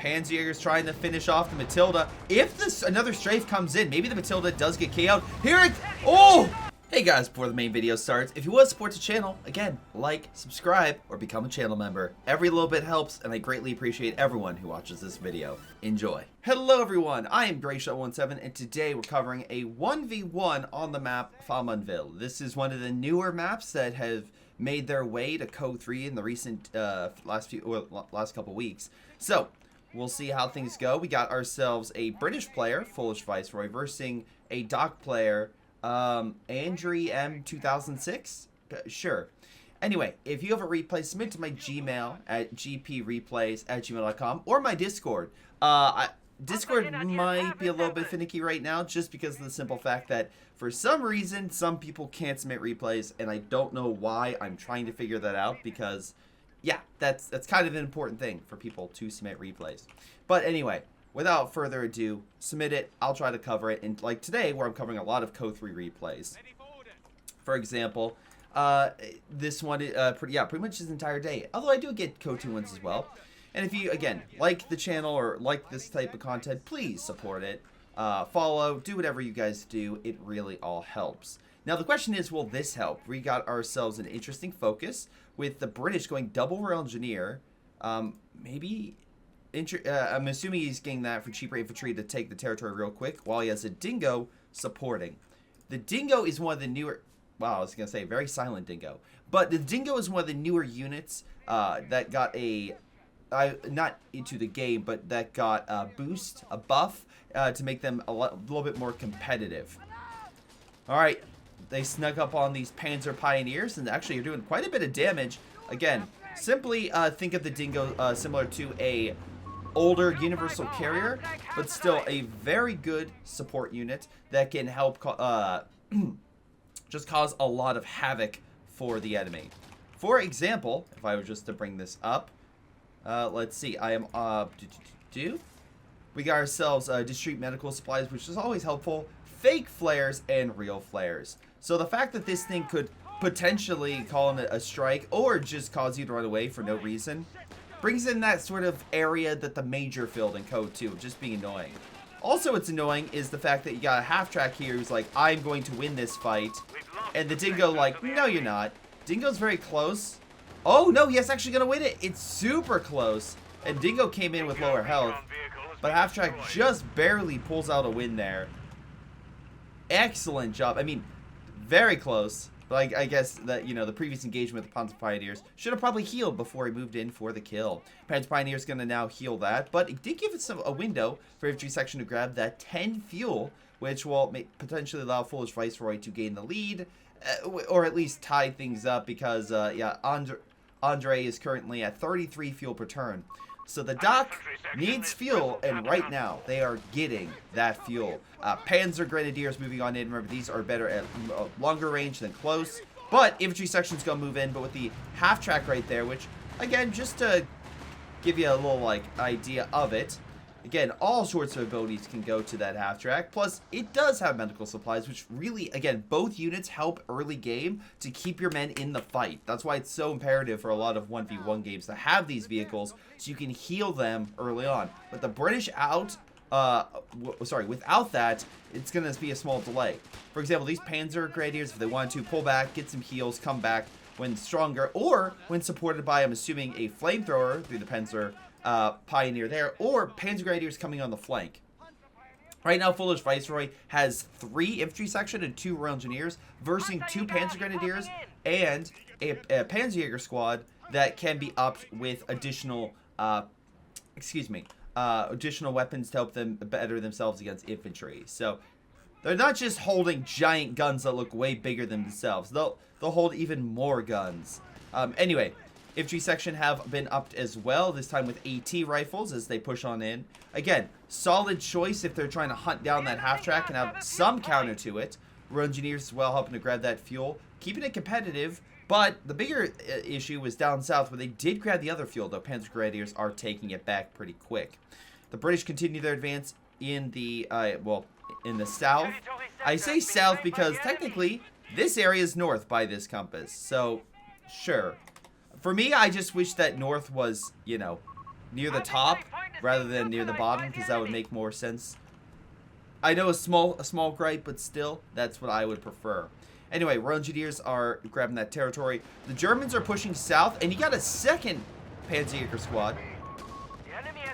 Panzerjäger's trying to finish off the Matilda. If this another strafe comes in, maybe the Matilda does get KO'd. Here it, oh! Hey guys, before the main video starts, if you want to support the channel, again, like, subscribe, or become a channel member. Every little bit helps, and I greatly appreciate everyone who watches this video. Enjoy. Hello everyone, I am Greyshot17, and today we're covering a 1v1 on the map Faymonville. This is one of the newer maps that have made their way to Code 3 in the recent last couple weeks. So, we'll see how things go. We got ourselves a British player, Foolish Viceroy, versus a Doc player, Andrew M 2006. Sure. Anyway, if you have a replay, submit to my Gmail at gpreplays@gmail.com or my Discord. Discord might be a little bit finicky right now just because of the simple fact that for some reason some people can't submit replays, and I don't know why. I'm trying to figure that out because yeah, that's kind of an important thing for people to submit replays. But anyway, without further ado, submit it. I'll try to cover it. And like today, where I'm covering a lot of Code 3 replays. For example, this one, pretty much this entire day. Although I do get Code 2 ones as well. And if you, again, like the channel or like this type of content, please support it. Follow, do whatever you guys do. It really all helps. Now the question is, will this help? We got ourselves an interesting focus with the British going double rail engineer. Maybe... I'm assuming he's getting that for cheaper infantry to take the territory real quick, while he has a Dingo supporting. The Dingo is one of the newer... Wow, I was going to say very silent Dingo. But the Dingo is one of the newer units that got a... not into the game, but that got a boost, a buff, to make them a little bit more competitive. Alright, they snuck up on these Panzer Pioneers, and actually are doing quite a bit of damage. Again, simply think of the Dingo similar to a older universal carrier, but still a very good support unit that can help just cause a lot of havoc for the enemy. For example, if I were just to bring this up, let's see, I am we got ourselves discrete medical supplies, which is always helpful, fake flares and real flares. So the fact that this thing could potentially call in a strike or just cause you to run away for no reason brings in that sort of area that the Major filled in Code 2, just being annoying. Also, what's annoying is the fact that you got a half-track here who's like, I'm going to win this fight, and the Dingo like, no you're not. Dingo's very close. Oh no, he's actually going to win it. It's super close, and Dingo came in with lower health, but half-track just barely pulls out a win there. Excellent job. I mean, very close. But I guess that, you know, the previous engagement with the Panzer Pioneers should have probably healed before he moved in for the kill. Panzer Pioneer's going to now heal that, but it did give us a window for infantry section to grab that 10 fuel, which will potentially allow Foolish Viceroy to gain the lead, or at least tie things up because, yeah, Andre is currently at 33 fuel per turn. So the Doc needs fuel, and right now they are getting that fuel. Panzer Grenadiers moving on in. Remember, these are better at longer range than close. But infantry section's going to move in. But with the half-track right there, which, again, just to give you a little, like, idea of it. Again, all sorts of abilities can go to that half-track. Plus, it does have medical supplies, which really, again, both units help early game to keep your men in the fight. That's why it's so imperative for a lot of 1v1 games to have these vehicles so you can heal them early on. But the British without that, it's going to be a small delay. For example, these Panzer Grenadiers, if they wanted to pull back, get some heals, come back when stronger, or when supported by, I'm assuming, a flamethrower through the Panzer Pioneer there, or Panzer Grenadiers coming on the flank. Right now, Foolish Viceroy has 3 infantry section and 2 Royal Engineers, versus 2 Panzer Grenadiers and a Panzerjäger squad that can be upped with additional, additional weapons to help them better themselves against infantry. So they're not just holding giant guns that look way bigger than themselves. They'll hold even more guns. Anyway. Infantry section have been upped as well, this time with AT rifles as they push on in. Again, solid choice if they're trying to hunt down that half-track and have some counter to it. Royal Engineers as well helping to grab that fuel, keeping it competitive. But the bigger issue was down south where they did grab the other fuel, though Panzer Grenadiers are taking it back pretty quick. The British continue their advance in the, in the south. I say south because technically this area is north by this compass, so sure. For me, I just wish that north was, you know, near the top rather than near the bottom, because that would make more sense. I know a small gripe, but still, that's what I would prefer. Anyway, Royal Engineers are grabbing that territory. The Germans are pushing south, and you got a second Panzerjäger squad.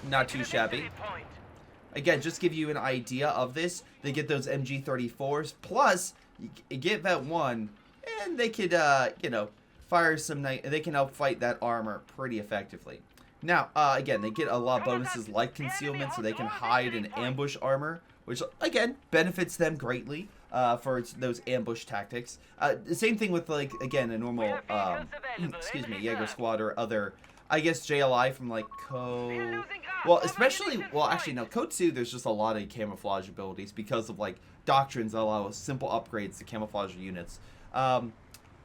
Not too shabby. Again, just give you an idea of this. They get those MG34s, plus you get that one, and they could, you know, fire some they can help fight that armor pretty effectively. Now, again, they get a lot of bonuses like concealment, so they can hide and ambush armor, which, again, benefits them greatly for those ambush tactics. The same thing with, like, again, a normal, excuse me, Jaeger squad or other, I guess, JLI from, like, Code... Well, especially, well, actually, no, Code 2, there's just a lot of camouflage abilities because of, like, doctrines that allow simple upgrades to camouflage units. But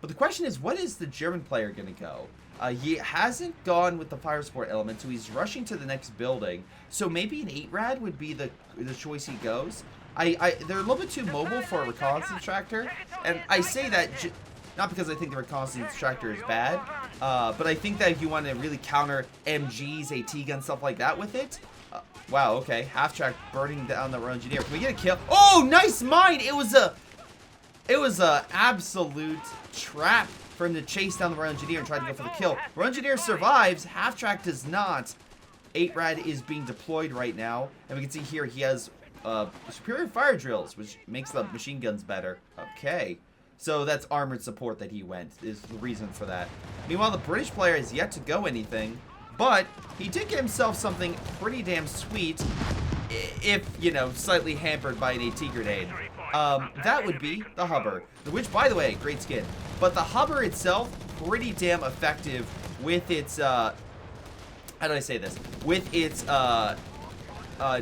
the question is, what is the German player going to go? He hasn't gone with the fire support element, so he's rushing to the next building. So maybe an 8-rad would be the choice he goes. They're a little bit too mobile for a reconnaissance tractor, and I say that not because I think the reconnaissance tractor is bad, but I think that if you want to really counter MGs, AT guns, stuff like that with it. Wow, okay, half-track burning down the Royal Engineer. Can we get a kill? Oh, nice mine! It was a absolute trap for him to chase down the Royal Engineer and try to go for the kill. Royal Engineer survives, half-track does not. 8-rad is being deployed right now, and we can see here he has superior fire drills, which makes the machine guns better. Okay. So that's armored support that he went, is the reason for that. Meanwhile, the British player has yet to go anything, but he did get himself something pretty damn sweet, if, you know, slightly hampered by an AT grenade. That would be the Hubber, which, by the way, great skin. But the Hubber itself, pretty damn effective with its, how do I say this? With its,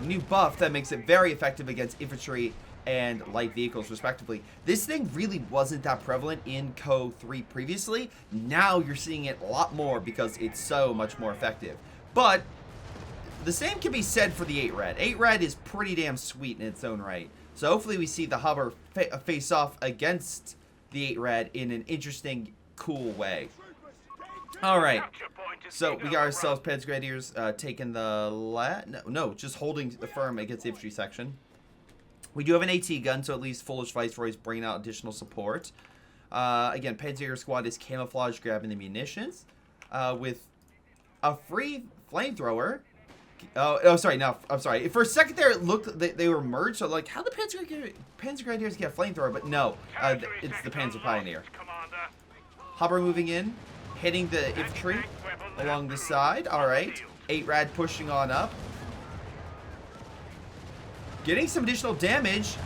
new buff that makes it very effective against infantry and light vehicles, respectively. This thing really wasn't that prevalent in Co 3 previously. Now you're seeing it a lot more because it's so much more effective. But the same can be said for the 8-rad. 8-rad is pretty damn sweet in its own right. So hopefully we see the Hubber face off against the 8-rad in an interesting, cool way. Alright, so we got ourselves Panzergrenadiers taking the no, just holding the firm against the infantry section. We do have an AT gun, so at least Foolish Viceroy's bringing out additional support. Again, Panzerjäger squad is camouflage grabbing the munitions with a free flamethrower. Oh, sorry, no, I'm sorry. For a second there, it looked they were merged, so like, how the Panzergrenadiers get a flamethrower? But no, it's the Panzer Pioneer. Hubber moving in, hitting the infantry along the side. All right, 8-rad pushing on up. Getting some additional damage.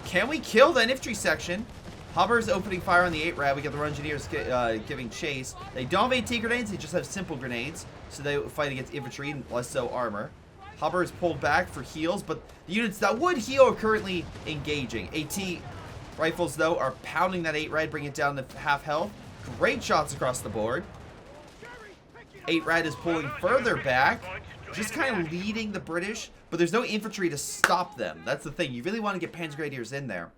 Can we kill the infantry section? Hubber's opening fire on the 8-rad. We got the Royal Engineers giving chase. They don't have AT grenades. They just have simple grenades. So they fight against infantry and less so armor. Hubber is pulled back for heals, but the units that would heal are currently engaging. AT rifles, though, are pounding that 8-rad, bringing it down to half health. Great shots across the board. 8-rad is pulling further back, just kind of leading the British, but there's no infantry to stop them. That's the thing. You really want to get Panzergrenadiers in there.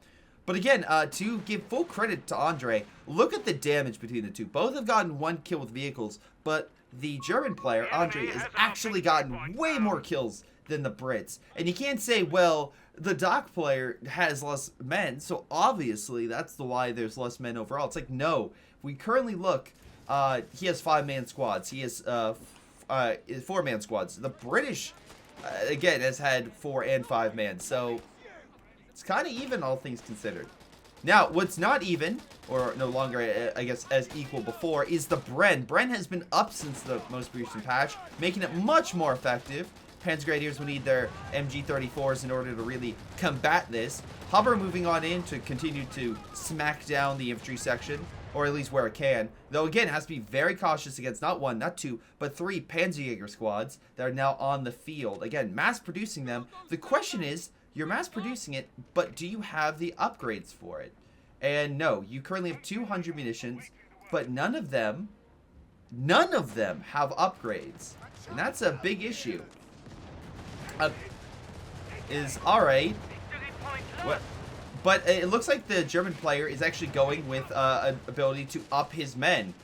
But again, to give full credit to Andre, look at the damage between the two. Both have gotten 1 kill with vehicles, but the German player, Andre, has actually gotten way more kills than the Brits. And you can't say, well, the Doc player has less men, so obviously that's why there's less men overall. It's like, no. We currently look, he has 5-man squads. He has 4-man squads. The British, again, has had 4 and 5-man, so it's kind of even, all things considered. Now, what's not even, or no longer, I guess, as equal before, is the Bren. Bren has been up since the most recent patch, making it much more effective. Panzergrenadiers will need their MG34s in order to really combat this. Hubber moving on in to continue to smack down the infantry section, or at least where it can. Though, again, it has to be very cautious against not 1, not 2, but 3 Panzerjäger squads that are now on the field. Again, mass-producing them. The question is, you're mass-producing it, but do you have the upgrades for it? And no, you currently have 200 munitions, but none of them have upgrades. And that's a big issue. Alright. What? But it looks like the German player is actually going with an ability to up his men.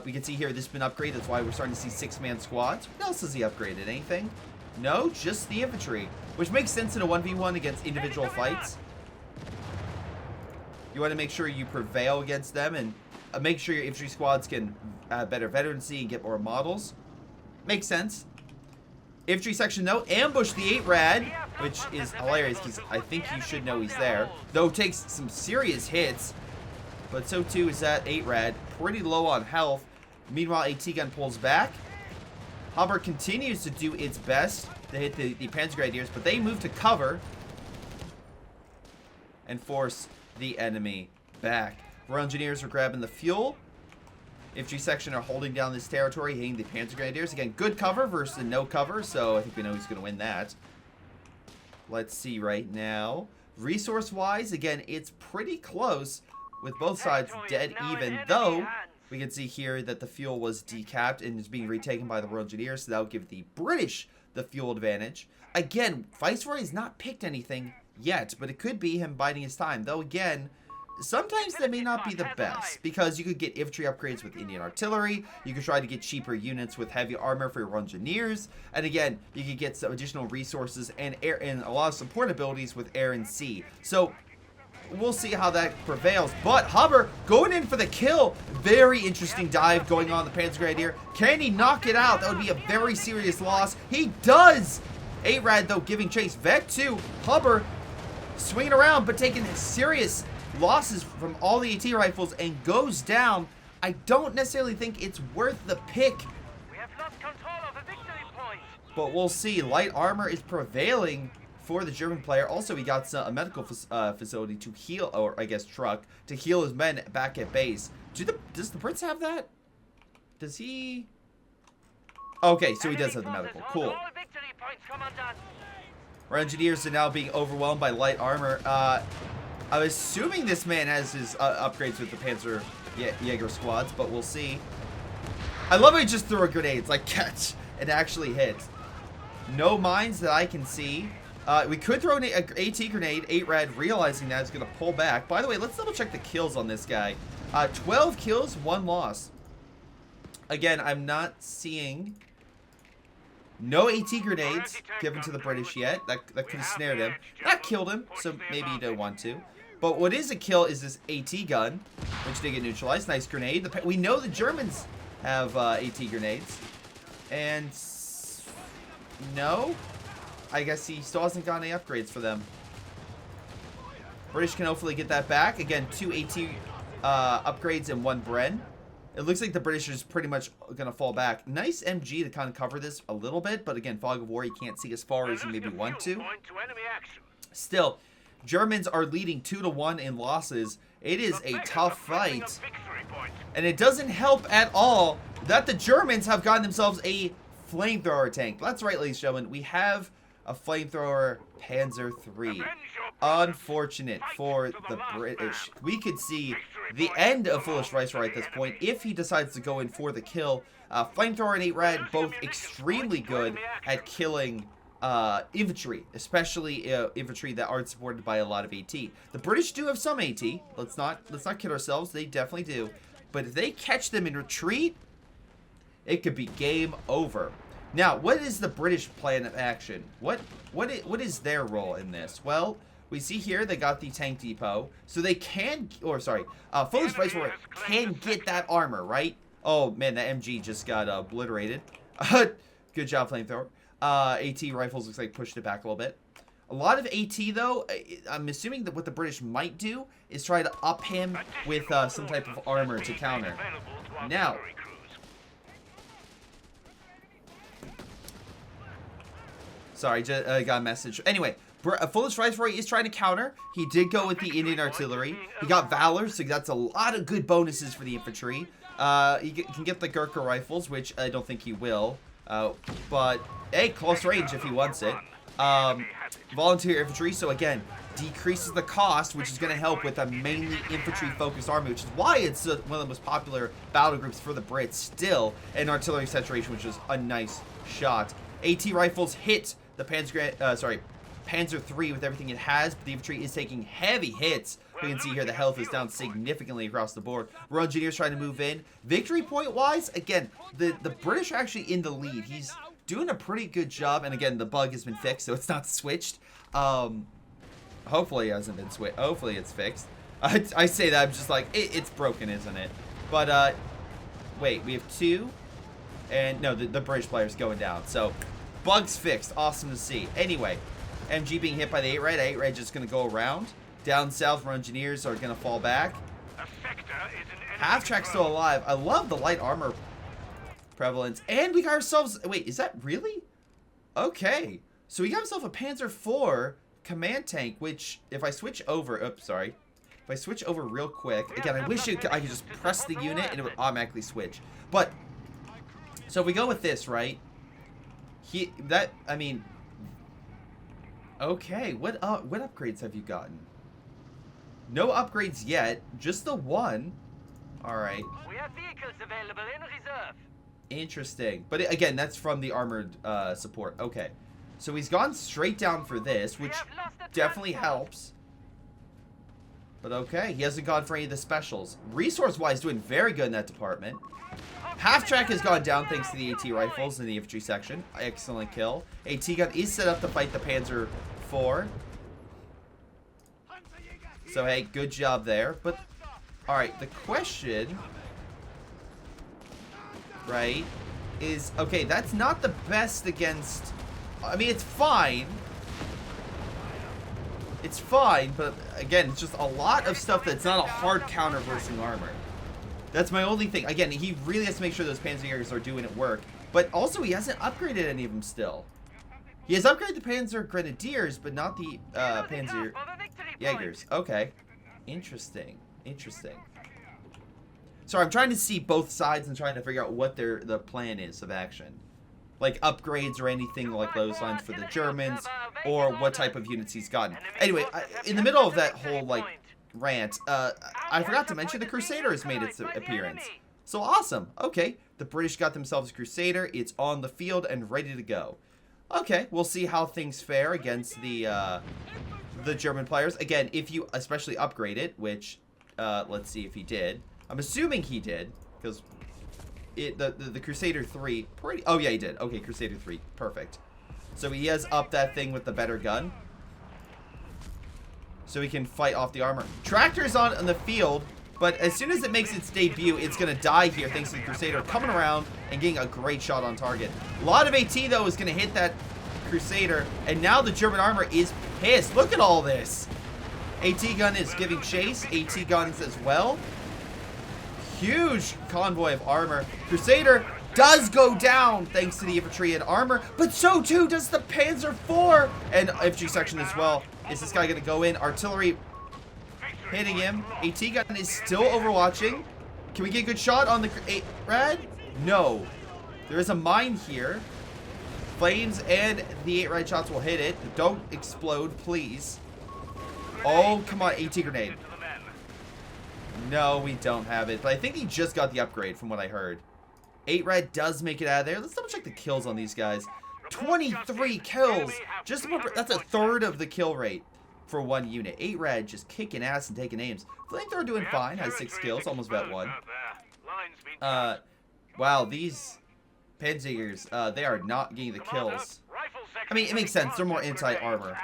We can see here this has been upgraded. That's why we're starting to see 6-man squads. What else has he upgraded? Anything? No, just the infantry, which makes sense in a 1v1 against individual fights. You want to make sure you prevail against them and make sure your infantry squads can have better veterancy and get more models. Makes sense. Infantry section, though, ambush the 8-rad, which is hilarious because I think you should know he's there. Though takes some serious hits, but so too is that 8-rad. Pretty low on health. Meanwhile, AT gun pulls back. Hubbard continues to do its best to hit the Panzer Grenadiers, but they move to cover and force the enemy back. Royal Engineers are grabbing the fuel. Infantry section are holding down this territory, hitting the Panzer Grenadiers. Again, good cover versus no cover, so I think we know who's going to win that. Let's see right now. Resource-wise, again, it's pretty close with both sides dead even, though we can see here that the fuel was decapped and is being retaken by the Royal Engineers, so that will give the British the fuel advantage. Again, Viceroy has not picked anything yet, but it could be him biding his time, though again, sometimes that may not be the best, because you could get infantry upgrades with Indian artillery, you could try to get cheaper units with heavy armor for your engineers, and again, you could get some additional resources and air and a lot of support abilities with air and sea. So we'll see how that prevails. But Hubbard going in for the kill. Very interesting dive going on the Panzer Grenadier. Can he knock it out? That would be a very serious loss. He does. 8-rad though giving chase. Vec 2. Hubbard swinging around but taking serious losses from all the AT rifles and goes down. I don't necessarily think it's worth the pick. We have lost control of the victory point. But we'll see. Light armor is prevailing for the German player. Also, he got a medical facility to heal, or I guess truck, to heal his men back at base. Does the Brits have that? Does he? Okay, so he does have the medical. Cool. Our engineers are now being overwhelmed by light armor. I'm assuming this man has his upgrades with the Panzer Jaeger squads, but we'll see. I love how he just threw a grenade. It's like catch. It actually hits. No mines that I can see. We could throw an AT grenade. 8-rad realizing that is going to pull back. By the way, let's double check the kills on this guy. 12 kills, 1 loss. Again, I'm not seeing no AT grenades given to the British yet. That could have snared him. That killed him, so maybe you don't want to. But what is a kill is this AT gun, which did get neutralized. Nice grenade. We know the Germans have AT grenades. And no, I guess he still hasn't got any upgrades for them. British can hopefully get that back. Again, 2 AT upgrades and 1 Bren. It looks like the British are just pretty much going to fall back. Nice MG to kind of cover this a little bit, but again, fog of war, you can't see as far as you maybe want to. Still, Germans are leading 2-1 in losses. It is a tough fight. And it doesn't help at all that the Germans have gotten themselves a flamethrower tank. That's right, ladies and gentlemen. We have a flamethrower Panzer III. Unfortunate for the British. We could see the end of Foolish Viceroy at this point if he decides to go in for the kill. Flamethrower and 8-rad both extremely good at killing infantry, especially infantry that aren't supported by a lot of AT. The British do have some AT. Let's not kid ourselves. They definitely do. But if they catch them in retreat, it could be game over. Now, what is the British plan of action? What is their role in this? Well, we see here they got the tank depot, so they can, Foolish Viceroy can get that armor, right? Oh man, that MG just got obliterated. Good job, flamethrower. AT rifles looks like pushed it back a little bit. A lot of AT though, I'm assuming that what the British might do is try to up him with some type of armor to counter. Now, sorry, just got a message. Anyway, Foolish Viceroy is trying to counter. He did go with the Indian artillery. He got Valor, so that's a lot of good bonuses for the infantry. He can get the Gurkha rifles, which I don't think he will. But, hey, close range if he wants it. Volunteer infantry, so again, decreases the cost, which is going to help with a mainly infantry-focused army, which is why it's one of the most popular battle groups for the Brits still. And artillery saturation, which is a nice shot. AT rifles hit the Panzer Panzer III with everything it has, but the infantry is taking heavy hits. We can see here the health is down significantly across the board. Royal Engineers trying to move in. Victory point-wise, again, the British are actually in the lead. He's doing a pretty good job, and again, the bug has been fixed, so it's not switched. Hopefully it hasn't been switched. Hopefully it's fixed. I say that, I'm just like, it's broken, isn't it? But, wait, we have 2. And, no, the British player's going down. So, bug's fixed. Awesome to see. Anyway, MG being hit by the 8 red. 8 red just going to go around. Down south, our engineers are going to fall back. Half-track's still alive. I love the light armor prevalence. And we got ourselves... Wait, is that really? Okay. So we got ourselves a Panzer IV command tank, which, if I switch over... Oops, sorry. If I switch over real quick... Again, I wish I could just press the unit and it would automatically switch. But... So if we go with this, right? I mean... Okay, what upgrades have you gotten? No upgrades yet, just the one. Alright. We have vehicles available in reserve. Interesting. But again, that's from the armored support. Okay. So he's gone straight down for this, which definitely helps. But okay, he hasn't gone for any of the specials. Resource-wise, doing very good in that department. Half-track has gone down thanks to the AT rifles in the infantry section. Excellent kill. AT gun is set up to fight the Panzer IV. So, hey, good job there. But, alright, the question, right, is, okay, that's not the best against, I mean, it's fine. It's fine, but, again, it's just a lot of stuff that's not a hard counter versus armor. That's my only thing. Again, he really has to make sure those Panzerjägers are doing it work. But also, he hasn't upgraded any of them still. He has upgraded the Panzer Grenadiers, but not the Panzer Jaegers. Okay. Interesting. Interesting. Sorry, I'm trying to see both sides and trying to figure out what the plan is of action. Like upgrades or anything like those lines for the Germans, or what type of units he's gotten. Anyway, in the middle of that whole, like, rant, I forgot to mention the Crusader has made its appearance. So awesome. Okay, the British got themselves a Crusader. It's on the field and ready to go. Okay, we'll see how things fare against the German players. Again, if you especially upgrade it, which, let's see if he did. I'm assuming he did, because the Crusader 3, pretty, oh yeah, he did. Okay, Crusader 3, perfect. So he has upped that thing with the better gun. So he can fight off the armor. Tractor's on the field, but as soon as it makes its debut, it's going to die here thanks to the Crusader coming around and getting a great shot on target. A lot of AT, though, is going to hit that Crusader, and now the German armor is pissed. Look at all this. AT gun is giving chase. AT guns as well. Huge convoy of armor. Crusader does go down thanks to the infantry and armor, but so too does the Panzer IV and infantry section as well. Is this guy going to go in? Artillery hitting him. AT gun is still overwatching. Can we get a good shot on the 8 red? No. There is a mine here. Flames and the 8 red shots will hit it. Don't explode, please. Oh, come on, AT grenade. No, we don't have it. But I think he just got the upgrade from what I heard. 8 red does make it out of there. Let's double check the kills on these guys. 23 kills. Just about, that's a third of the kill rate for one unit. 8 red just kicking ass and taking names. Flamethrower doing fine. Has 6 kills, almost about 1. Wow, these Panzerjägers, they are not getting the kills. I mean, it makes sense. They're more anti-armor.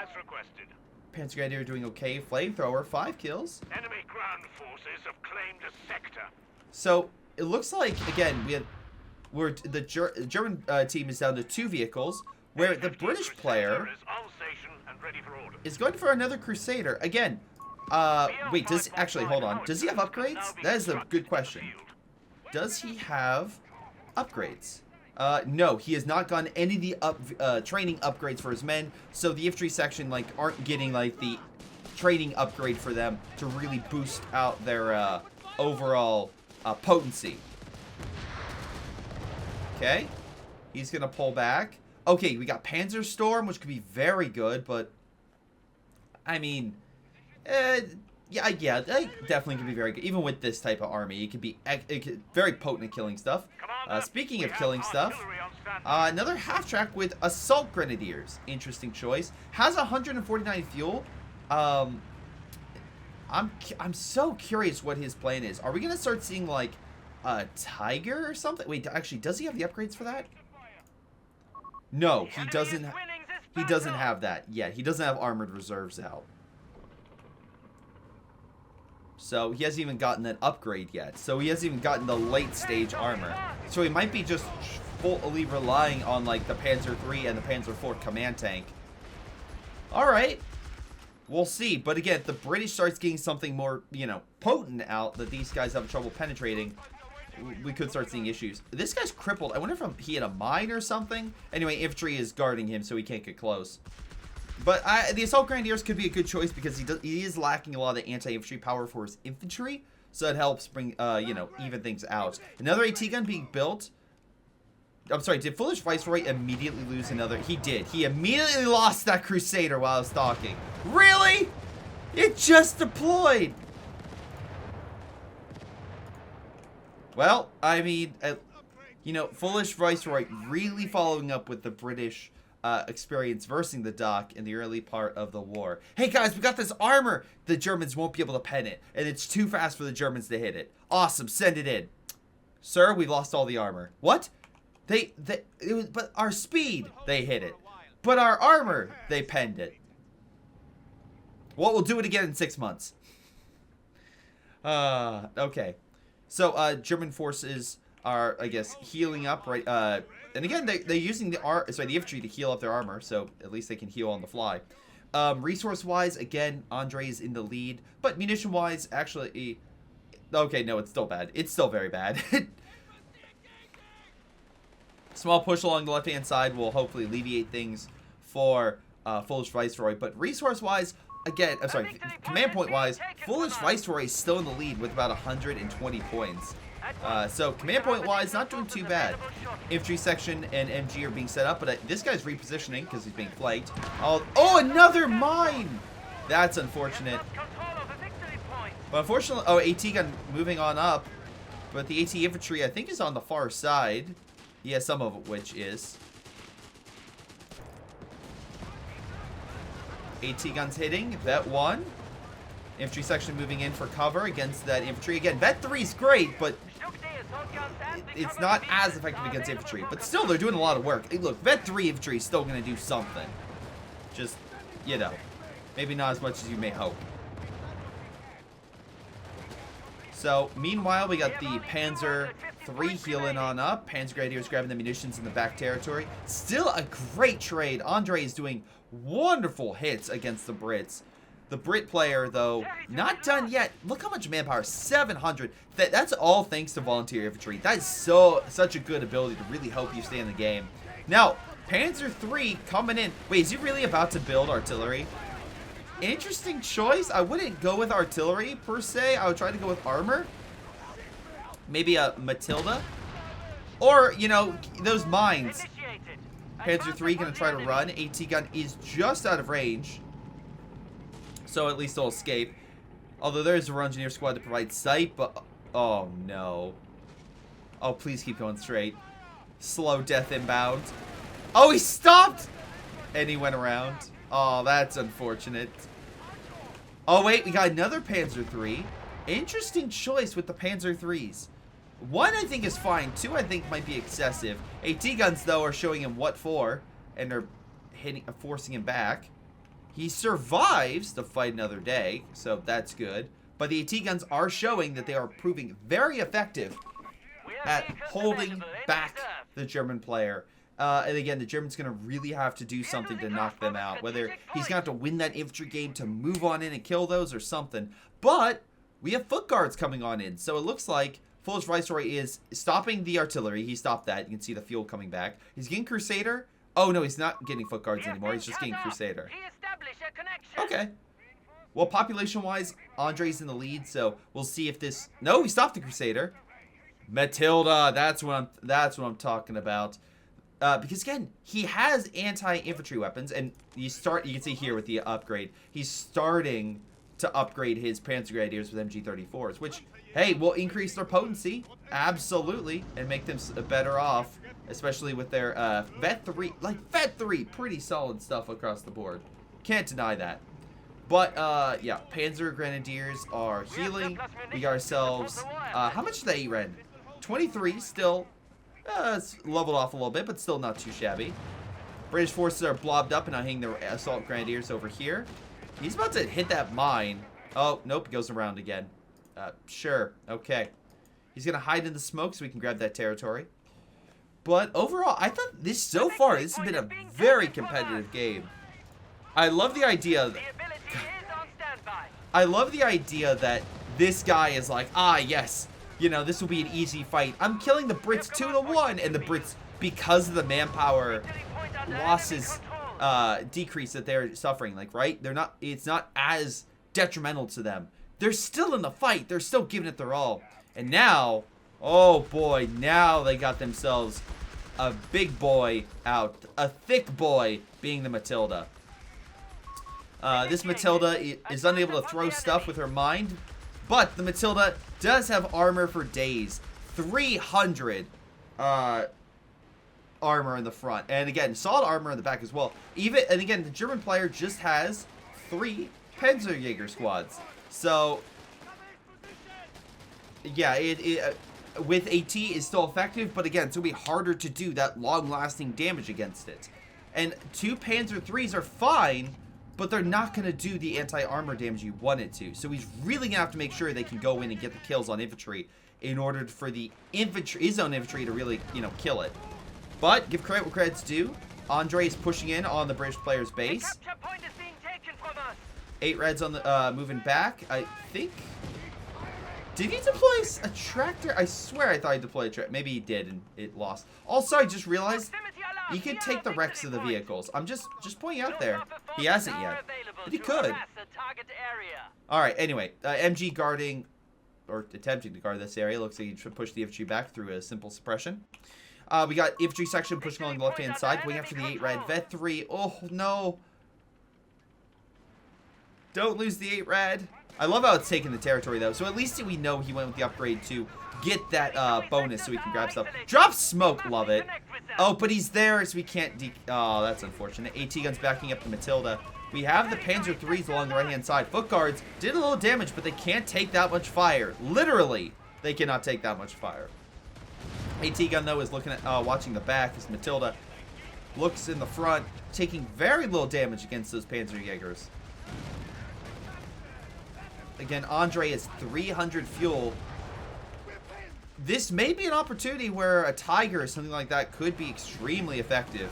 Panzer Grenadier doing okay. Flamethrower, 5 kills. Enemy ground forces have claimed a sector. So it looks like, again, the German team is down to 2 vehicles, where the British player is going for another Crusader. Again, wait, actually, hold on. Does he have upgrades? That is a good question. Does he have upgrades? No, he has not gotten any of the training upgrades for his men, so the infantry section, like, aren't getting, like, the training upgrade for them to really boost out their overall potency. Okay, he's gonna pull back. Okay, we got Panzer Storm, which could be very good, but I mean, Yeah, that definitely can be very good. Even with this type of army, it could be very potent at killing stuff. Speaking of killing stuff, another half-track with Assault Grenadiers. Interesting choice. Has 149 fuel. I'm so curious what his plan is. Are we going to start seeing, like, a Tiger or something? Wait, actually, does he have the upgrades for that? No, he doesn't. He doesn't have that yet. He doesn't have armored reserves out. So he hasn't even gotten that upgrade yet. So he hasn't even gotten the late stage armor. So he might be just fully relying on like the Panzer III and the Panzer IV command tank. Alright. We'll see. But again, if the British starts getting something more, you know, potent out that these guys have trouble penetrating, we could start seeing issues. This guy's crippled. I wonder if he had a mine or something. Anyway, infantry is guarding him so he can't get close. But the Assault Grenadiers could be a good choice because he is lacking a lot of the anti-infantry power for his infantry. So it helps bring, you know, even things out. Another AT gun being built. I'm sorry, did Foolish Viceroy immediately lose another? He did. He immediately lost that Crusader while I was talking. Really? It just deployed. Well, I mean, you know, Foolish Viceroy really following up with the British experience versing the Dock in the early part of the war. Hey guys, we got this armor. The Germans won't be able to pen it, and it's too fast for the Germans to hit it. Awesome, send it in. Sir, we've lost all the armor. What? But our speed, they hit it. But our armor, they penned it. Well, we'll do it again in 6 months. Okay. So, German forces are, I guess, healing up, right? And again, they're using the infantry to heal up their armor, so at least they can heal on the fly. Resource-wise, again, Andre is in the lead. But munition-wise, actually... Okay, no, it's still bad. It's still very bad. Small push along the left-hand side will hopefully alleviate things for Foolish Viceroy. But resource-wise, again, I'm sorry, command point-wise, Foolish Viceroy is still in the lead with about 120 points. So command point-wise, not doing too bad. Infantry section and MG are being set up, but this guy's repositioning because he's being flanked. Oh, another mine! That's unfortunate. But unfortunately, AT gun moving on up. But the AT infantry, I think, is on the far side. Yeah, some of it which is. AT guns hitting. Vet 1. Infantry section moving in for cover against that infantry. Again, Vet 3 is great, but it's not as effective against infantry. But still, they're doing a lot of work. Hey, look, Vet 3 infantry is still going to do something. Just, you know, maybe not as much as you may hope. So, meanwhile, we got the Panzer III healing on up. Panzer Grenadiers grabbing the munitions in the back territory. Still a great trade. Andre is doing wonderful hits against the Brits. The Brit player, though, not done yet. Look how much manpower, 700. That's all thanks to volunteer infantry. That is such a good ability to really help you stay in the game. Now, Panzer III coming in. Wait, is he really about to build artillery? Interesting choice. I wouldn't go with artillery, per se. I would try to go with armor. Maybe a Matilda. Or, you know, those mines. Panzer III going to try to run. AT gun is just out of range. So at least they'll escape. Although there is a engineer squad to provide sight, but... Oh, no. Oh, please keep going straight. Slow death inbound. Oh, he stopped! And he went around. Oh, that's unfortunate. Oh, wait, we got another Panzer III. Interesting choice with the Panzer IIIs. 1, I think, is fine. 2, I think, might be excessive. AT guns, though, are showing him what for, and are forcing him back. He survives to fight another day, so that's good. But the AT guns are showing that they are proving very effective at holding back the German player. And again, the German's going to really have to do something to knock them out. Whether he's going to have to win that infantry game to move on in and kill those or something. But we have foot guards coming on in. So it looks like Foolish Viceroy is stopping the artillery. He stopped that. You can see the fuel coming back. He's getting Crusader. Oh, no, he's not getting foot guards anymore. He's just getting Crusader. Okay. Well, population-wise, Andre's in the lead, so we'll see if this... No, he stopped the Crusader. Matilda, that's what I'm talking about. Because again, he has anti-infantry weapons, and you can see here with the upgrade, he's starting to upgrade his Panzer Grenadiers with MG34s, which, hey, will increase their potency, absolutely, and make them better off, especially with their Vet 3. Like, Vet 3, pretty solid stuff across the board. Can't deny that. But, yeah, Panzer Grenadiers are healing. We got ourselves, how much did they rend? 23, still, it's leveled off a little bit, but still not too shabby. British forces are blobbed up and now hitting their Assault Grenadiers over here. He's about to hit that mine. Oh, nope, he goes around again. Sure, okay. He's going to hide in the smoke so we can grab that territory. But overall, I thought this, so far, this has been a very competitive game. I love the idea that this guy is like, ah, yes, you know, this will be an easy fight. I'm killing the Brits 2-1, and the Brits, because of the manpower losses decrease that they're suffering, like, right? They're not, it's not as detrimental to them. They're still in the fight. They're still giving it their all. And now, oh boy, now they got themselves a big boy out, a thick boy, being the Matilda. This Matilda is unable to throw stuff with her mind, but the Matilda does have armor for days. 300 armor in the front, and again, solid armor in the back as well. And again, the German player just has 3 Panzerjäger squads. So, yeah, with AT is still effective, but again, it's going to be harder to do that long-lasting damage against it. And 2 Panzer IIIs are fine, but they're not going to do the anti-armor damage you want it to. So he's really going to have to make sure they can go in and get the kills on infantry in order for the infantry, his own infantry, to really, you know, kill it. But give credit where credit's due. Andre is pushing in on the British player's base. 8 Reds on the moving back. I think. Did he deploy a tractor? I swear I thought he deployed a tractor. Maybe he did and it lost. Also, I just realized he could take the wrecks of the vehicles. I'm just pointing out there. He hasn't yet, but he could. All right. Anyway, MG guarding, or attempting to guard this area. Looks like he should push the infantry back through a simple suppression. We got infantry section pushing along the left-hand side, going after the 8 Red. Vet 3. Oh, no. Don't lose the 8 Red. I love how it's taking the territory, though. So at least we know he went with the upgrade to get that bonus so we can grab stuff. Drop smoke. Love it. Oh, but he's there, so we can't oh, that's unfortunate. AT guns backing up the Matilda. We have the Panzer IIIs along the right-hand side. Foot guards did a little damage, but they can't take that much fire. Literally, they cannot take that much fire. AT gun, though, is looking at watching the back as Matilda looks in the front, taking very little damage against those Panzerjägers. Again, Andre is 300 fuel. This may be an opportunity where a Tiger or something like that could be extremely effective.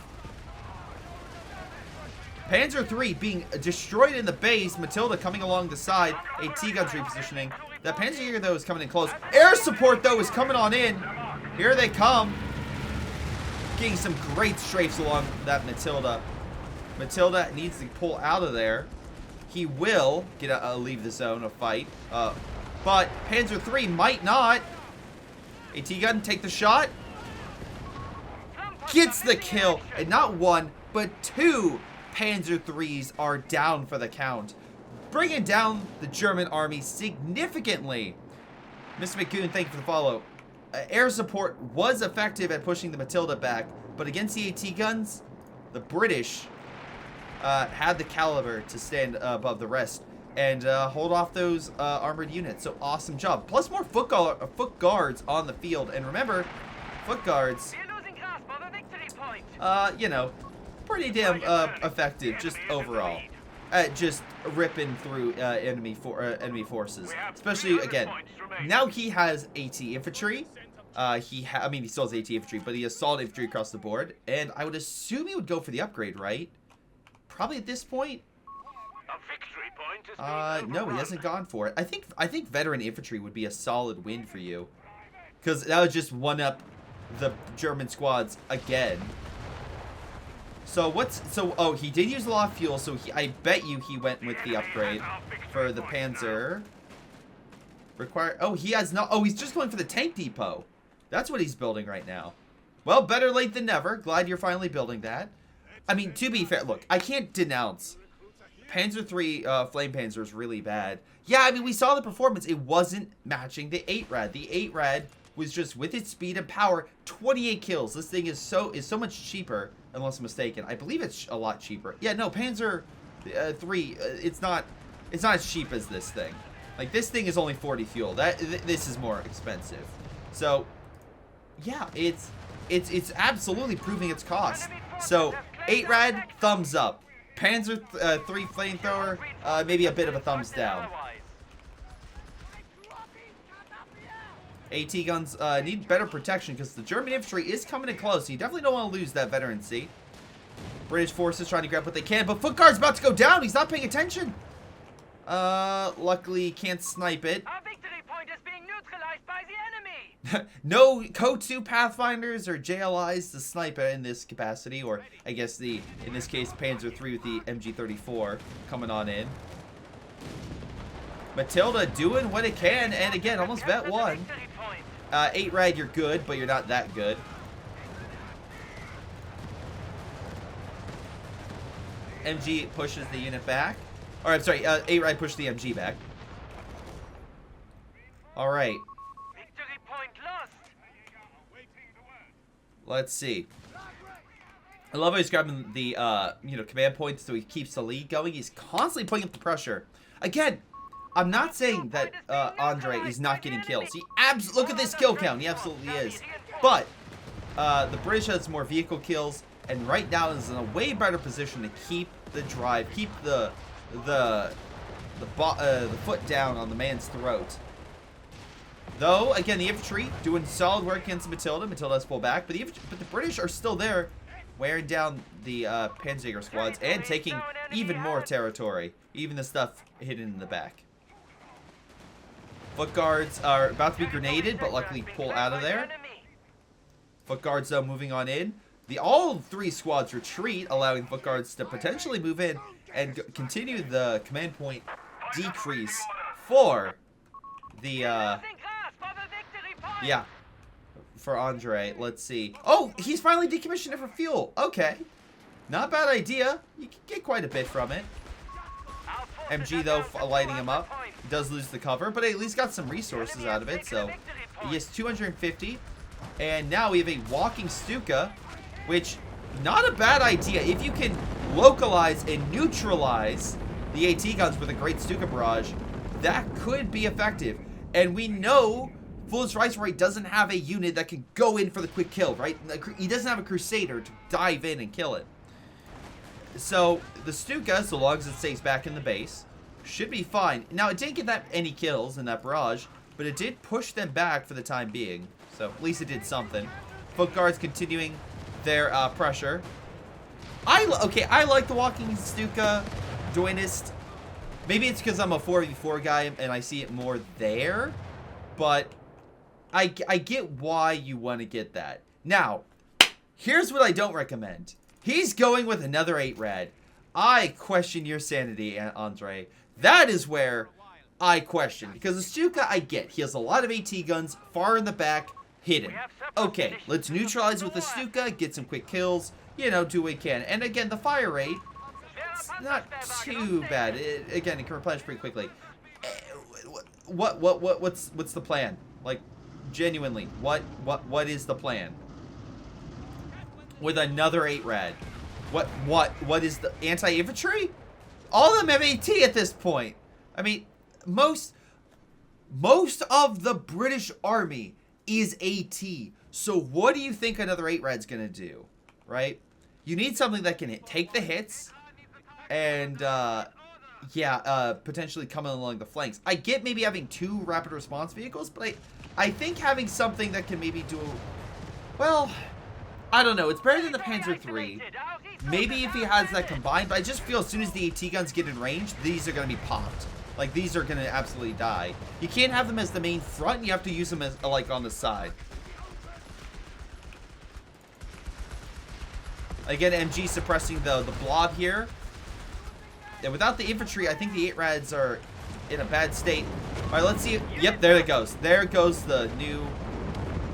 Panzer III being destroyed in the base. Matilda coming along the side. AT guns repositioning. That Panzerjäger, though, is coming in close. Air support, though, is coming on in. Here they come. Getting some great strafes along that Matilda. Matilda needs to pull out of there. He will leave the zone of fight. But Panzer III might not. AT gun, take the shot. Gets the kill. And not 1, but 2 Panzer IIIs are down for the count. Bringing down the German army significantly. Mr. McCoon, thank you for the follow. Air support was effective at pushing the Matilda back, but against the AT guns, the British had the caliber to stand above the rest and hold off those armored units. So awesome job. Plus more foot guards on the field. And remember, foot guards, you know, pretty damn effective just overall. Just ripping through enemy forces. Especially, again, now he has AT infantry. I mean, he still has AT infantry, but he has solid infantry across the board. And I would assume he would go for the upgrade, right? Probably at this point. No, he hasn't gone for it. I think veteran infantry would be a solid win for you, because that would just one up the German squads again. So oh, he did use a lot of fuel, so I bet you he went with the upgrade for the Panzer. Oh, he has not. Oh, he's just going for the tank depot. That's what he's building right now. Well, better late than never. Glad you're finally building that. I mean, to be fair, look, I can't denounce Panzer III Flame Panzer is really bad. Yeah, I mean, we saw the performance. It wasn't matching the 8-Rad. The 8-Rad was just, with its speed and power, 28 kills. This thing is so much cheaper, unless I'm mistaken. I believe it's a lot cheaper. Yeah, no, Panzer III, it's not as cheap as this thing. Like, this thing is only 40 fuel. This is more expensive. So, yeah, it's absolutely proving its cost. So, 8-Rad, thumbs up. Panzer III Flamethrower, maybe a bit of a thumbs down. AT guns need better protection because the German infantry is coming in close. You definitely don't want to lose that veteran seat. British forces trying to grab what they can, but Folkvard's about to go down. He's not paying attention. Luckily, can't snipe it. Our victory point is being neutralized by the enemy. No Code 2 Pathfinders or JLIs to snipe it in this capacity, or I guess in this case, Panzer III with the MG34 coming on in. Matilda doing what it can, and again, almost vet one. 8-Rad, you're good, but you're not that good. MG pushes the unit back. Or, I'm sorry, 8-Rad pushed the MG back. Alright. Victory point lost. Let's see. I love how he's grabbing the, command points so he keeps the lead going. He's constantly putting up the pressure. Again, I'm not saying that Andre is not getting kills. Look at this kill count. He absolutely is. But the British has more vehicle kills, and right now is in a way better position to keep the drive, keep the foot down on the man's throat. Though, again, the infantry doing solid work against Matilda. Matilda has full back, but the British are still there, wearing down the Panzer squads and taking even more territory, even the stuff hidden in the back. Foot guards are about to be grenaded, but luckily pull out of there. Foot guards, though, moving on in. All three squads retreat, allowing foot guards to potentially move in and continue the command point decrease for the, for Andre. Let's see. Oh, he's finally decommissioned it for fuel. Okay. Not a bad idea. You can get quite a bit from it. MG, though, lighting him up. Does lose the cover, but at least got some resources out of it. So he has 250. And now we have a walking Stuka, which, not a bad idea. If you can localize and neutralize the AT guns with a great Stuka barrage, that could be effective. And we know Fuller's Rice doesn't have a unit that can go in for the quick kill, right? He doesn't have a Crusader to dive in and kill it. So the Stuka, so long as it stays back in the base, should be fine. Now, it didn't get any kills in that barrage, but it did push them back for the time being. So at least it did something. Foot guards continuing their pressure. I like the walking Stuka Duinist. Maybe it's because I'm a 4v4 guy and I see it more there, but I get why you want to get that. Now, here's what I don't recommend. He's going with another 8-Rad. I question your sanity, Andre. That is where I question. Because the Stuka, I get. He has a lot of AT guns far in the back, hidden. Okay, let's neutralize with the Stuka, get some quick kills, do what we can. And again, the fire rate, it's not too bad. It can replenish pretty quickly. What's the plan? Like, genuinely, what is the plan? With another 8-Rad. What is the anti-infantry? All of them have AT at this point. I mean, most of the British army is AT. So what do you think another 8-Rad's gonna do? Right? You need something that can take the hits and potentially coming along the flanks. I get maybe having 2 rapid response vehicles, but I think having something that can maybe do, well, I don't know. It's better than the Panzer III. Maybe if he has that combined, but I just feel as soon as the AT guns get in range, these are going to be popped. Like, these are going to absolutely die. You can't have them as the main front. You have to use them as, like, on the side. Again, MG suppressing the blob here. And without the infantry, I think the 8-Rads are in a bad state. All right, let's see. Yep, there it goes. There goes the new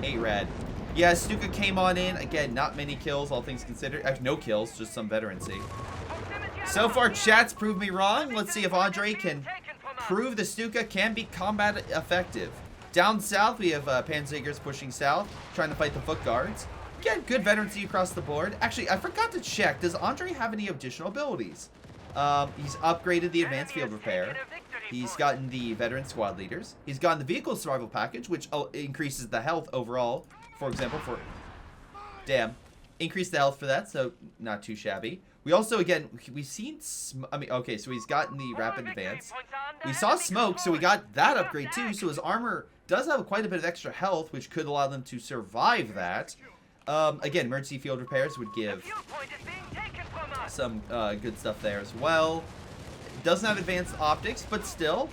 8-Rad. Yeah, Stuka came on in. Again, not many kills, all things considered. Actually, no kills, just some veterancy. So far, chat's proved me wrong. Let's see if Andre can prove the Stuka can be combat effective. Down south, we have Panzergers pushing south, trying to fight the foot guards. Again, good veterancy across the board. Actually, I forgot to check. Does Andre have any additional abilities? He's upgraded the advanced field repair. He's gotten the veteran squad leaders. He's gotten the vehicle survival package, which increases the health overall. For example, increase the health for that, so not too shabby. We also, again, we've seen, okay, so he's gotten the rapid advance. We saw smoke, so we got that upgrade too. So his armor does have quite a bit of extra health, which could allow them to survive that. Again, emergency field repairs would give some good stuff there as well. Doesn't have advanced optics, but still,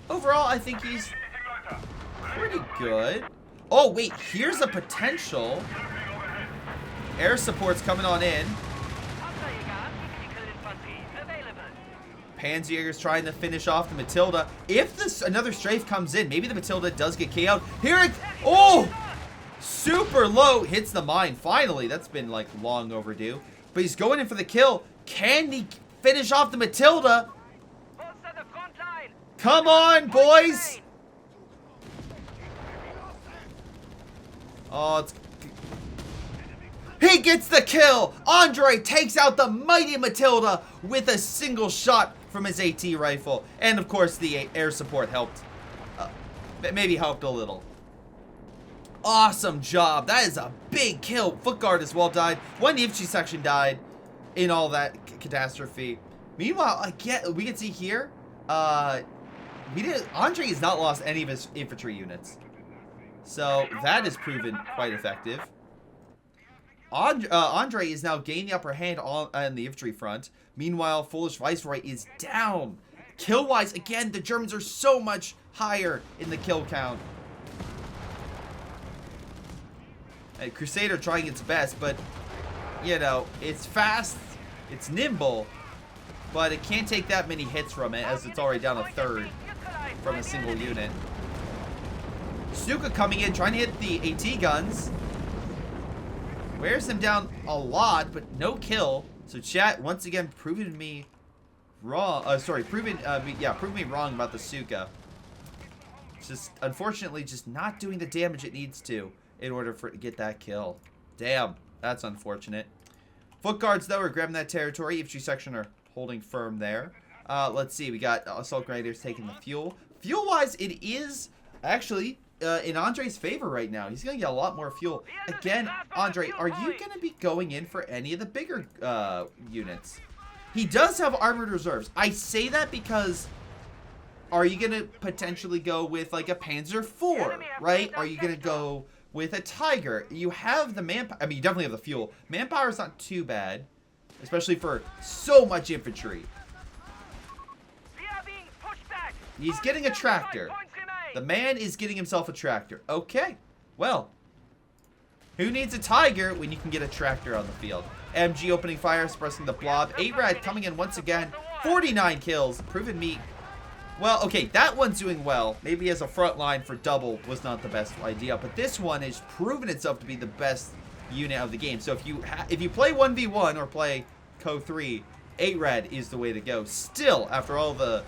overall, I think he's pretty good. Oh, wait, here's a potential. Air support's coming on in. Panzergers trying to finish off the Matilda. If another strafe comes in, maybe the Matilda does get KO'd. Here it, oh! Super low, hits the mine, finally. That's been, like, long overdue. But he's going in for the kill. Can he finish off the Matilda? Come on, boys! Oh, it's... He gets the kill! Andre takes out the mighty Matilda with a single shot from his AT rifle. And, of course, the air support helped. Maybe helped a little. Awesome job. That is a big kill. Footguard as well died. One infantry section died in all that catastrophe. Meanwhile, we can see here, Andre has not lost any of his infantry units. So that is proven quite effective. Andre is now gaining the upper hand on the infantry front. Meanwhile, Foolish Viceroy is down. Kill-wise, again, the Germans are so much higher in the kill count. And Crusader trying its best, but, you know, it's fast, it's nimble, but it can't take that many hits from it, as it's already down a third from a single unit. Stuka coming in, trying to hit the AT guns. Wears them down a lot, but no kill. So chat, once again, proving me wrong. Proving me wrong about the Stuka. It's just, unfortunately, just not doing the damage it needs to in order for it to get that kill. Damn, that's unfortunate. Foot guards, though, are grabbing that territory. Infantry section are holding firm there. Let's see, we got assault grenadiers taking the fuel. Fuel-wise, it is actually in Andre's favor right now. He's going to get a lot more fuel. Again, Andre, are you going to be going in for any of the bigger units? He does have armored reserves. I say that because are you going to potentially go with like a Panzer IV, right? Are you going to go with a Tiger? You have the manpower. I mean, you definitely have the fuel. Manpower is not too bad, especially for so much infantry. He's getting a tractor. The man is getting himself a tractor. Okay, well, who needs a Tiger when you can get a tractor on the field? MG opening fire, suppressing the blob. A-Rad coming in once again. 49 kills, proving me. Well, okay, that one's doing well. Maybe as a front line for double was not the best idea, but this one has proven itself to be the best unit of the game. So if you play 1v1 or play Co3, A-Rad is the way to go. Still, after all the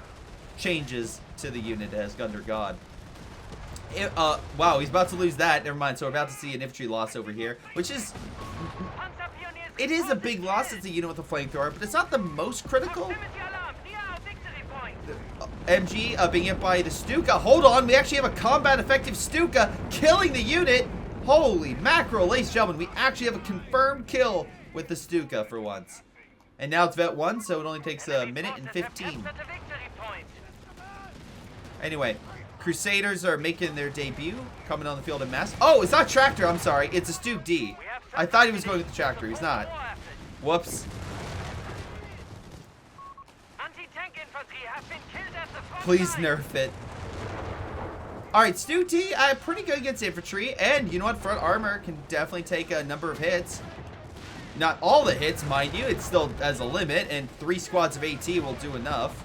changes to the unit it has undergone. Wow, he's about to lose that. Never mind. So we're about to see an infantry loss over here, which is... It is a big loss. It's a unit with a flamethrower, but it's not the most critical. MG being hit by the Stuka. Hold on, we actually have a combat effective Stuka killing the unit. Holy mackerel, ladies and gentlemen, we actually have a confirmed kill with the Stuka for once. And now it's Vet 1, so it only takes a minute and 15. Anyway, Crusaders are making their debut, coming on the field in mass. Oh, it's not Tractor, I'm sorry. It's a Stuke D. I thought he was going with the Tractor. He's not. Whoops. Please nerf it. Alright, Stuke D, pretty good against infantry. And you know what? Front armor can definitely take a number of hits. Not all the hits, mind you. It still has a limit, and 3 squads of AT will do enough.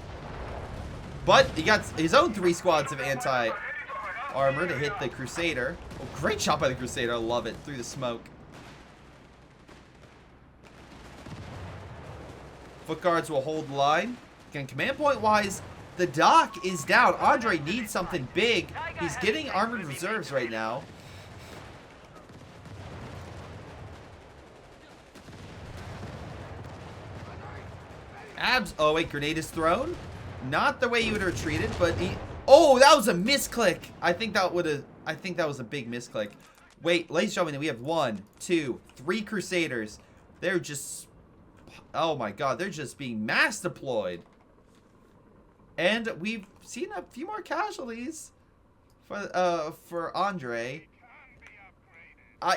But he got his own 3 squads of anti-armor to hit the Crusader. Oh, great shot by the Crusader. I love it. Through the smoke. Foot guards will hold the line. Again, command point wise, the dock is down. Andre needs something big. He's getting armored reserves right now. Oh wait, grenade is thrown. Not the way you would have retreated, but he. Oh, that was a misclick. I think that was a big misclick. Wait, ladies and gentlemen, we have 1, 2, 3 Crusaders. They're just. Oh my God, they're just being mass deployed. And we've seen a few more casualties for Andre.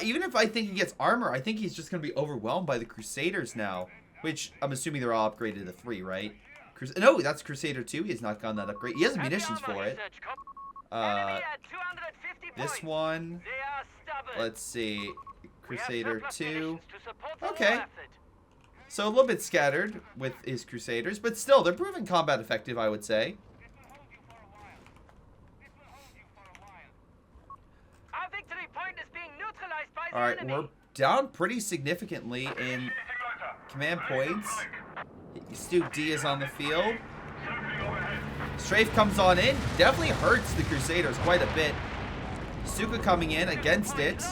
Even if I think he gets armor, I think he's just going to be overwhelmed by the Crusaders now. Which, I'm assuming they're all upgraded to 3, right? No, that's Crusader 2. He has not gotten that upgrade. He has munitions for it. This one. Let's see. Crusader 2. Okay. So a little bit scattered with his Crusaders. But still, they're proving combat effective, I would say. Alright, we're down pretty significantly in command points. Stu D is on the field. Strafe comes on in. Definitely hurts the Crusaders quite a bit. Stuka coming in against it.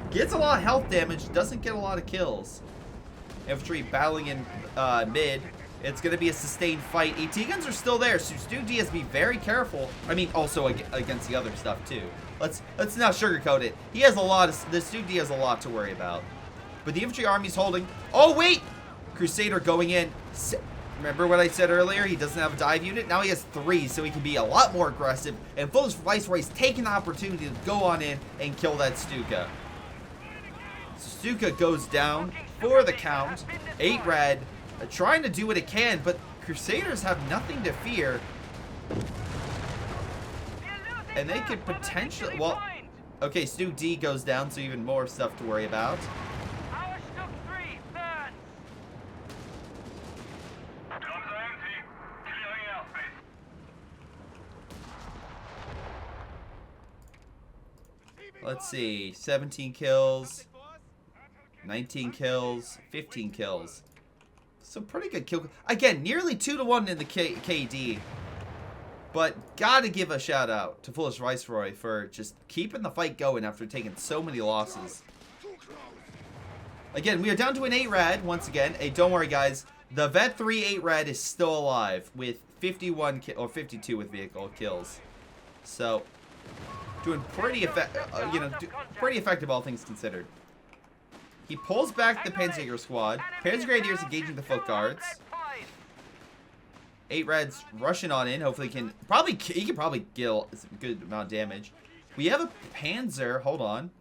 Gets a lot of health damage. Doesn't get a lot of kills. Infantry battling in mid. It's going to be a sustained fight. AT guns are still there, so Stu D has to be very careful. I mean, also against the other stuff too. Let's not sugarcoat it. He has a lot of the Stu D has a lot to worry about. But the infantry army's holding. Oh wait, Crusader going in. Remember what I said earlier? He doesn't have a dive unit. Now he has 3, so he can be a lot more aggressive. And Foolish Viceroy's taking the opportunity to go on in and kill that Stuka. Stuka goes down for the count. 8 red. Trying to do what it can, but Crusaders have nothing to fear. And they could potentially... Well, okay, Stu D goes down, so even more stuff to worry about. Let's see. 17 kills. 19 kills. 15 kills. So pretty good kill. Again, nearly 2-to-1 in the KD. But gotta give a shout out to Foolish Viceroy for just keeping the fight going after taking so many losses. Again, we are down to an 8 rad once again. Hey, don't worry guys. The Vet 3 8 rad is still alive with 51 or 52 with vehicle kills. So doing pretty pretty effective all things considered. He pulls back the Panzer squad. Panzer Grenadiers engaging the Folk Guards. 8 Reds rushing on in. Hopefully he can probably kill a good amount of damage. We have a Panzer. Hold on.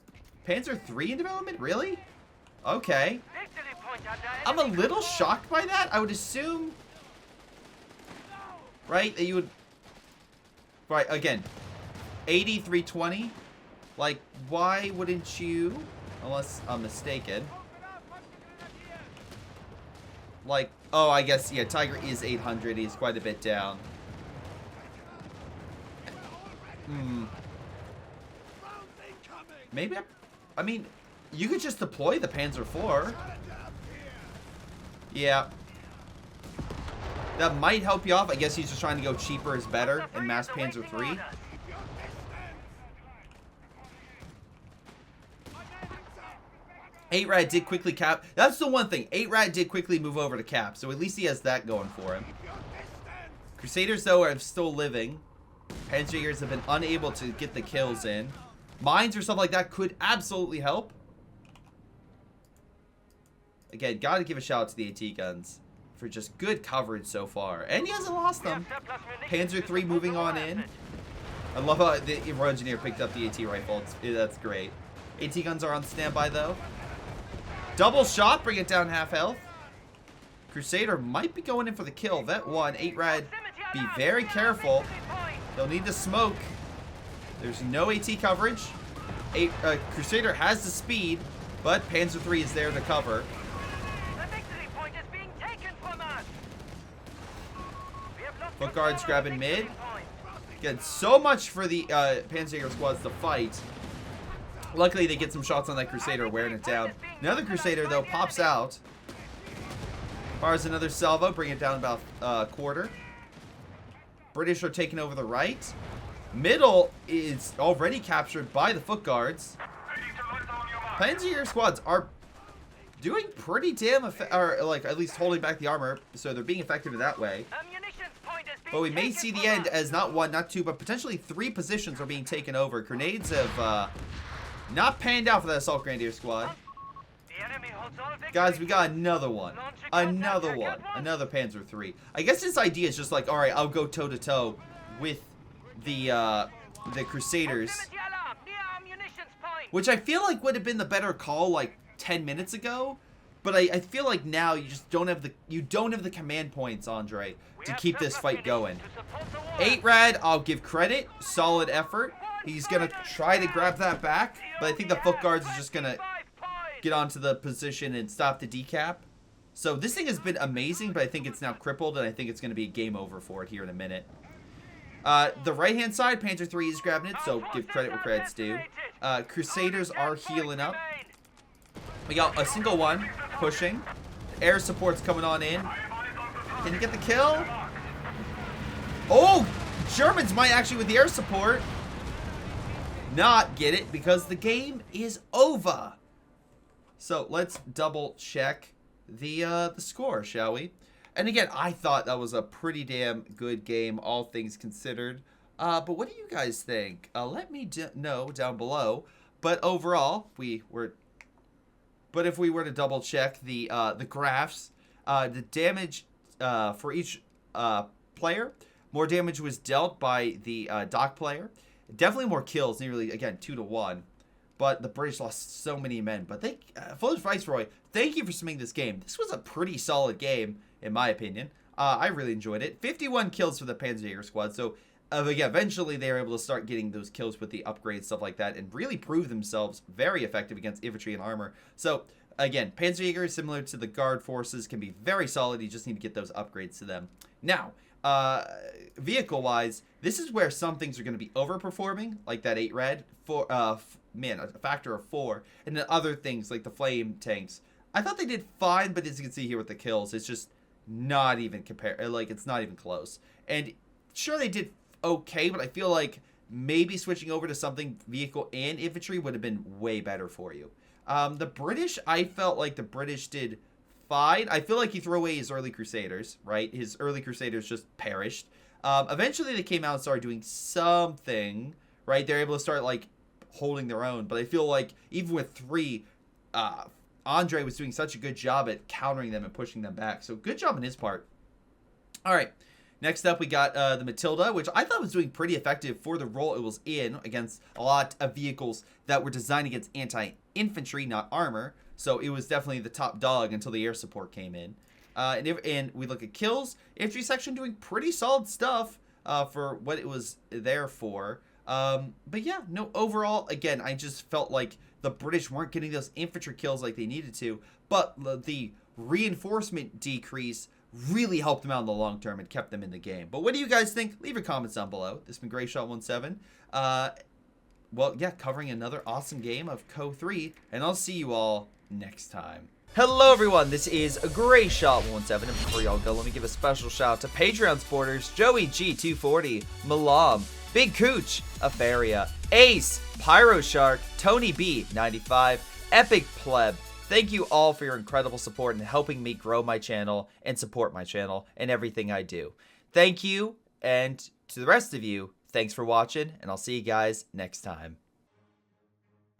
Panzer 3 in development? Really? Okay. I'm a little shocked by that. I would assume, right, that you would... Right, again. 8320. Like, why wouldn't you... Unless I'm mistaken. Like, oh, I guess, yeah, Tiger is 800. He's quite a bit down. Maybe, I mean, you could just deploy the Panzer IV. Yeah. That might help you off. I guess he's just trying to go cheaper is better and mass Panzer III. Eight Rad did quickly cap. That's the one thing. 8 Rad did quickly move over to cap, so at least he has that going for him. Crusaders, though, are still living. Panzerjägers have been unable to get the kills in. Mines or stuff like that could absolutely help. Again, gotta give a shout out to the AT guns for just good coverage so far. And he hasn't lost them. Panzer III moving on in. I love how the Royal Engineer picked up the AT rifle. That's great. AT guns are on standby, though. Double shot, bring it down half health. Crusader might be going in for the kill. Vet 1, 8 Rad, be very careful. They'll need to smoke. There's no AT coverage. Crusader has the speed, but Panzer III is there to cover. Foot guards grabbing mid. Again, so much for the Panzer squads to fight. Luckily, they get some shots on that Crusader, wearing it down. Another Crusader, though, pops out. Fires another salvo, bring it down about a quarter. British are taking over the right. Middle is already captured by the foot guards. Panzer squads are doing pretty damn or like at least holding back the armor, so they're being effective in that way. But we may see the end as not one, not two, but potentially 3 positions are being taken over. Grenades have not panned out for that Assault Grenadier squad. Guys, we got another one. Another one. Another Panzer III. I guess this idea is just like, alright, I'll go toe-to-toe with the Crusaders. Which I feel like would have been the better call like 10 minutes ago. But I feel like now you just don't have the command points, Andre, to keep this fight going. 8 Rad, I'll give credit. Solid effort. He's gonna try to grab that back, but I think the foot guards are just gonna get onto the position and stop the decap. So this thing has been amazing, but I think it's now crippled, and I think it's gonna be a game over for it here in a minute. The right-hand side, Panzer III is grabbing it, so give credit where credit's due. Crusaders are healing up. We got a single one pushing. Air support's coming on in. Can you get the kill? Oh! Germans might actually, with the air support, not get it because the game is over. So let's double check the score, shall we? And again, I thought that was a pretty damn good game, all things considered. But what do you guys think? Let me know down below. But overall, if we were to double check the graphs, the damage for each player, more damage was dealt by the dock player. Definitely more kills, nearly, again, 2-to-1. But the British lost so many men. But Flow's Viceroy, thank you for submitting this game. This was a pretty solid game, in my opinion. I really enjoyed it. 51 kills for the Panzerjäger squad. So, again, eventually they were able to start getting those kills with the upgrades, stuff like that, and really prove themselves very effective against infantry and armor. So, again, Panzerjäger, similar to the guard forces, can be very solid. You just need to get those upgrades to them. Now, vehicle-wise, this is where some things are going to be overperforming, like that 8 Red, a factor of 4, and then other things like the flame tanks. I thought they did fine, but as you can see here with the kills, it's just not even it's not even close. And sure, they did okay, but I feel like maybe switching over to something vehicle and infantry would have been way better for you. The British, I felt like the British did fine. I feel like he threw away his early Crusaders, right? His early Crusaders just perished. Eventually, they came out and started doing something, right? They're able to start, like, holding their own. But I feel like even with 3, Andre was doing such a good job at countering them and pushing them back. So good job on his part. All right. Next up, we got the Matilda, which I thought was doing pretty effective for the role it was in against a lot of vehicles that were designed against anti-infantry, not armor. So it was definitely the top dog until the air support came in. And we look at kills. Infantry section doing pretty solid stuff for what it was there for. But yeah, no, overall, again, I just felt like the British weren't getting those infantry kills like they needed to. But the reinforcement decrease really helped them out in the long term and kept them in the game. But what do you guys think? Leave your comments down below. This has been Greyshot17. Well, yeah, covering another awesome game of Co 3, and I'll see you all next time. Hello everyone, this is Greyshot17, and before y'all go, let me give a special shout out to Patreon supporters Joey G240, Milam, Big Cooch, Aphyria, Ace, Pyro Shark, Tonybee 95, Epic Pleb. Thank you all for your incredible support and helping me grow my channel and support my channel and everything I do. Thank you, and to the rest of you, thanks for watching, and I'll see you guys next time.